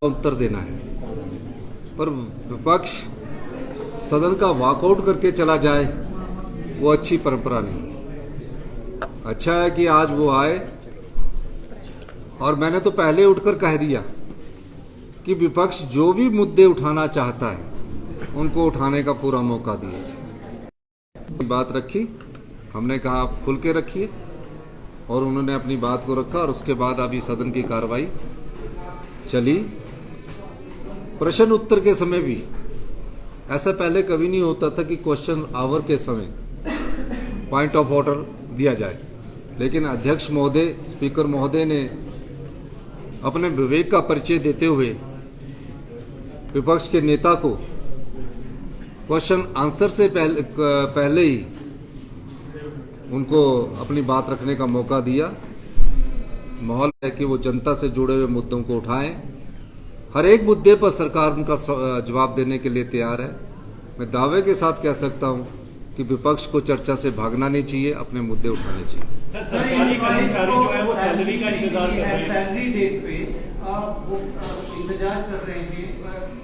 उत्तर देना है, पर विपक्ष सदन का वॉकआउट करके चला जाए वो अच्छी परंपरा नहीं है। अच्छा है कि आज वो आए, और मैंने तो पहले उठकर कह दिया कि विपक्ष जो भी मुद्दे उठाना चाहता है उनको उठाने का पूरा मौका दिया जाए। बात रखी, हमने कहा आप खुल के रखिए, और उन्होंने अपनी बात को रखा, और उसके बाद अभी सदन की कार्रवाई चली। प्रश्न उत्तर के समय भी ऐसा पहले कभी नहीं होता था कि क्वेश्चन आवर के समय पॉइंट ऑफ ऑर्डर दिया जाए, लेकिन अध्यक्ष महोदय, स्पीकर महोदय ने अपने विवेक का परिचय देते हुए विपक्ष के नेता को क्वेश्चन आंसर से पहले ही उनको अपनी बात रखने का मौका दिया। माहौल है कि वो जनता से जुड़े हुए मुद्दों को उठाएं। हर एक मुद्दे पर सरकार उनका जवाब देने के लिए तैयार है। मैं दावे के साथ कह सकता हूं कि विपक्ष को चर्चा से भागना नहीं चाहिए, अपने मुद्दे उठाने चाहिए। सरकारी कर्मचारी जो है वो सैलरी का इंतजार कर रहे हैं, सैलरी डेट पे वो इंतजार कर रहे हैं,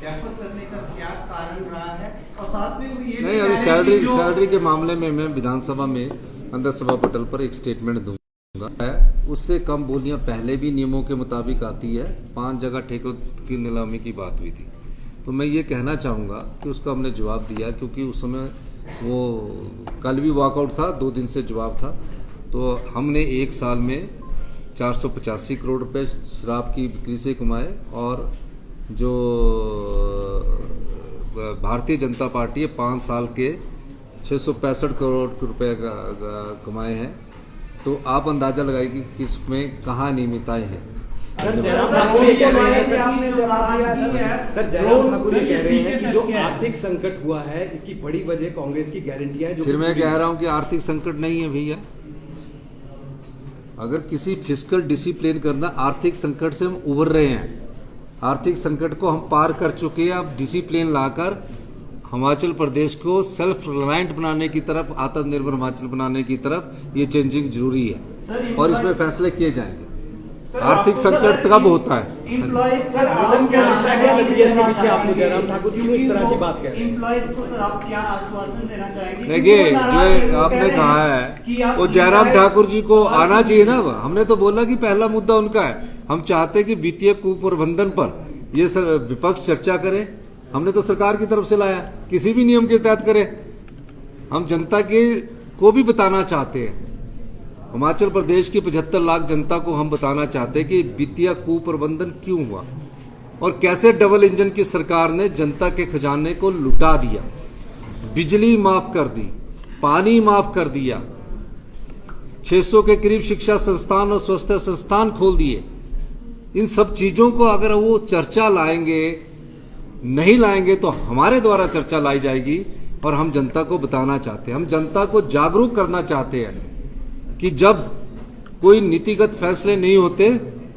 डेफर करने का क्या कारण रहा है? और साथ में ये नहीं, अभी सैलरी के मामले में मैं विधानसभा में अंदर सभा पटल पर एक स्टेटमेंट दूंगा। उससे कम बोलियां पहले भी नियमों के मुताबिक आती है। 5 जगह ठेकों की नीलामी की बात हुई थी, तो मैं ये कहना चाहूँगा कि उसका हमने जवाब दिया, क्योंकि उस समय वो कल भी वॉकआउट था, 2 दिन से जवाब था। तो हमने 1 साल में 485 करोड़ रुपए शराब की बिक्री से कमाए, और जो भारतीय जनता पार्टी है 5 साल के 665 करोड़ रुपए कमाए हैं। तो आप अंदाजा लगाइए कि किसमें कहाँ नियमितताएं हैं। सर जयराम ठाकुर ये कह रहे हैं कि जो आर्थिक संकट हुआ है इसकी बड़ी वजह कांग्रेस की गारंटियां हैं। फिर मैं कह रहा हूं कि आर्थिक संकट नहीं है भैया। अगर किसी फिस्कल डिसिप्लिन करना, आर्थिक संकट से हम उबर रहे हैं, आर्थिक संकट को हम पार कर चुके हैं। अब डिसिप्लिन लाकर हिमाचल प्रदेश को सेल्फ रिलायंट बनाने की तरफ, आत्मनिर्भर हिमाचल बनाने की तरफ ये चेंजिंग जरूरी है, और इसमें फैसले किए जाएंगे। आर्थिक संकट कब होता है? देखिए, जो आपने कहा है वो जयराम ठाकुर जी को आना चाहिए ना। हमने तो बोला कि पहला मुद्दा उनका है। हम चाहते हैं कि वित्तीय कुप्रबंधन पर ये विपक्ष चर्चा करे। हमने तो सरकार की तरफ से लाया, किसी भी नियम के तहत करे। हम जनता के को भी बताना चाहते हैं, हिमाचल प्रदेश की 75 लाख जनता को हम बताना चाहते हैं कि वित्तीय कुप्रबंधन क्यों हुआ, और कैसे डबल इंजन की सरकार ने जनता के खजाने को लुटा दिया। बिजली माफ कर दी, पानी माफ कर दिया, 600 के करीब शिक्षा संस्थान और स्वास्थ्य संस्थान खोल दिए। इन सब चीजों को अगर वो चर्चा लाएंगे, नहीं लाएंगे तो हमारे द्वारा चर्चा लाई जाएगी, और हम जनता को बताना चाहते हैं, हम जनता को जागरूक करना चाहते हैं कि जब कोई नीतिगत फैसले नहीं होते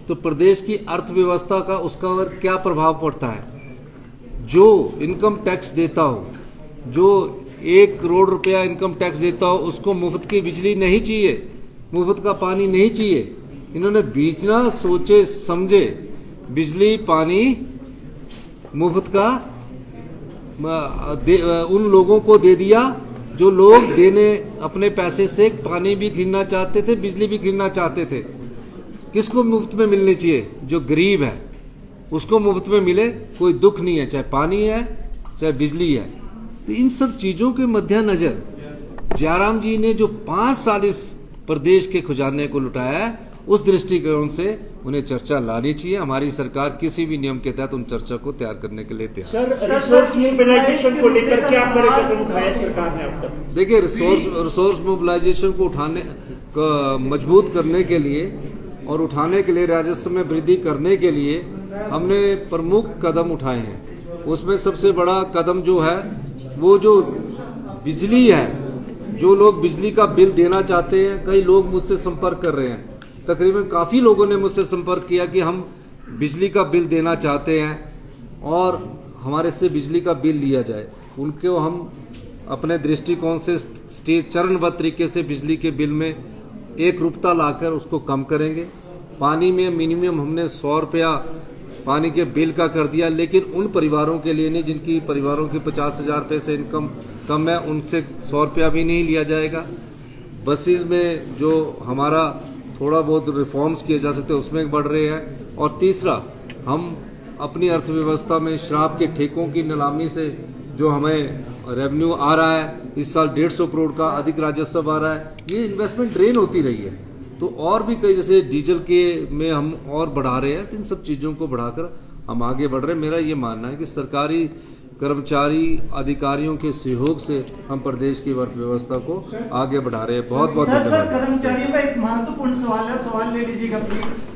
तो प्रदेश की अर्थव्यवस्था का उसका क्या प्रभाव पड़ता है। जो इनकम टैक्स देता हो, जो 1 करोड़ रुपया इनकम टैक्स देता हो, उसको मुफ्त की बिजली नहीं चाहिए, मुफ्त का पानी नहीं चाहिए। इन्होंने बिना सोचे समझे बिजली पानी मुफ्त का उन लोगों को दे दिया जो लोग देने अपने पैसे से पानी भी खरीदना चाहते थे, बिजली भी खरीदना चाहते थे। किसको मुफ्त में मिलनी चाहिए? जो गरीब है उसको मुफ्त में मिले, कोई दुख नहीं है, चाहे पानी है चाहे बिजली है। तो इन सब चीजों के मद्देनजर जयराम जी ने जो 5 साल इस प्रदेश के खजाने को लुटाया है, उस दृष्टिकोण से उन्हें चर्चा लानी चाहिए। हमारी सरकार किसी भी नियम के तहत उन चर्चा को तैयार करने के लिए तैयार। सर, रिसोर्स मोबिलाइजेशन को लेकर क्या बड़े कदम उठाए सरकार ने अब तक? देखिए, रिसोर्स मोबिलाइजेशन को उठाने मजबूत करने के लिए और उठाने के लिए, राजस्व में वृद्धि करने के लिए हमने प्रमुख कदम उठाए हैं। उसमें सबसे बड़ा कदम जो है वो जो बिजली है, जो लोग बिजली का बिल देना चाहते हैं, कई लोग मुझसे संपर्क कर रहे हैं, तकरीबन काफ़ी लोगों ने मुझसे संपर्क किया कि हम बिजली का बिल देना चाहते हैं और हमारे से बिजली का बिल लिया जाए। उनको हम अपने दृष्टिकोण से चरणबद्ध तरीके से बिजली के बिल में एक रुपता लाकर उसको कम करेंगे। पानी में मिनिमम हमने 100 रुपया पानी के बिल का कर दिया, लेकिन उन परिवारों के लिए नहीं जिनकी परिवारों की 50,000 रुपये से इनकम कम है, उनसे 100 रुपया भी नहीं लिया जाएगा। बसेस में जो हमारा थोड़ा बहुत रिफॉर्म्स किए जा सकते हैं उसमें बढ़ रहे हैं। और तीसरा, हम अपनी अर्थव्यवस्था में शराब के ठेकों की नीलामी से जो हमें रेवेन्यू आ रहा है, इस साल 150 करोड़ का अधिक राजस्व आ रहा है, ये इन्वेस्टमेंट ड्रेन होती रही है। तो और भी कई जैसे डीजल के में हम और बढ़ा रहे हैं, तो इन सब चीज़ों को बढ़ाकर हम आगे बढ़ रहे हैं। मेरा ये मानना है कि सरकारी कर्मचारी अधिकारियों के सहयोग से हम प्रदेश की अर्थव्यवस्था को आगे बढ़ा रहे हैं। बहुत बहुत सर धन्यवाद। कर्मचारियों का एक महत्वपूर्ण सवाल है, सवाल ले लीजिएगा प्लीज।